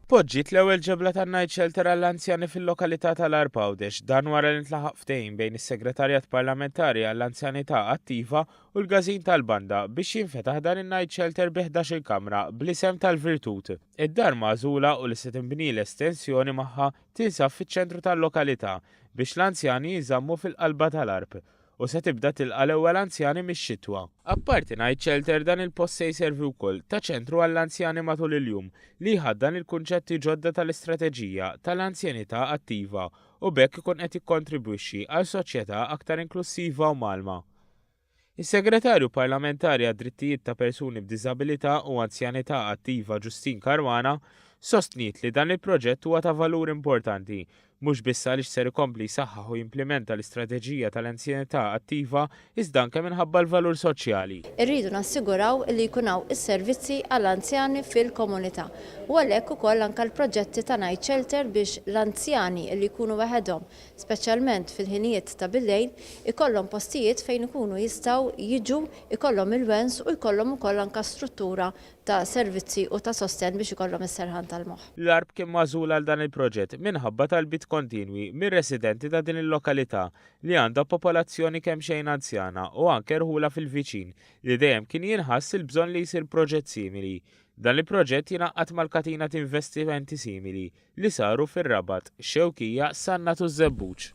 Poġġiet l-ewwel ġebla tan-night shelter għall-anzjani fil-lokalità tal-Arpawdex dan wara li ntlaħaq ftehim bejn is-Segretarjat Parlamentari għall-Anzjanità Attiva u l-Gażin tal-Banda biex jinfetaħ dan in-night shelter bi 11-il kamra bl-isem tal-Virtut. Id-dar magħżula u li se tinbni l-estensjoni magħha tinsab fiċ-ċentru tal-lokalità biex l-anzjani jiżammu fil-qalba tal-Arp u se tibda tilqa l-ewwel anzjani mix-xitwa. Apparti night shelter dan il-post se jservi wkoll ta' ċentru għall-anzjani matul il-jum li jħaddan il-kunċetti ġodda tal-istrateġija tal-anzjanità attiva u bekk ikun qed jikkontribwixxi għal soċjetà aktar inklusiva u malma. Is-Segretarju Parlamentari għad-Drittijiet ta' Persuni b'Diżabilità u Anzjanità Attiva Ġustin Karwana sostniet li dan il-proġett huwa ta' valur importanti mhux biss għaliex ser ikompli jsaħħaħ u jimplementa l-istrateġija tal-anzjanità attiva iżda anke minħabba l-valur soċjali. Irridu nassiguraw li jkun hawn is-servizzi għall-anzjani fil-komunità. U għalhekk ukoll anke l-proġetti ta' night shelter biex l-anzjani li jkunu waħedhom, speċjalment fil-ħinijiet ta' bil-lejl, ikollhom postijiet fejn ikunu jistgħu jiġu ikollhom il-wens u jkollhom ukoll anke struttura ta' servizzi u ta' sosten biex ikollhom is-serħan tal-moħħ. L-Arp kien magħżul għal dan il-proġett minħabba tal-bit kontinwi mir-residenti ta' din il-lokalità li għandha popolazzjoni kemm xejn anzjana u anke rħula fil-viċin li dejjem kien jinħass il-bżonn li jsir proġett simili. Dan il-proġett jingħaqad mal-katina ta' investimenti simili li saru fir-Rabat, Xewkija, Sannat u Żebbuġ.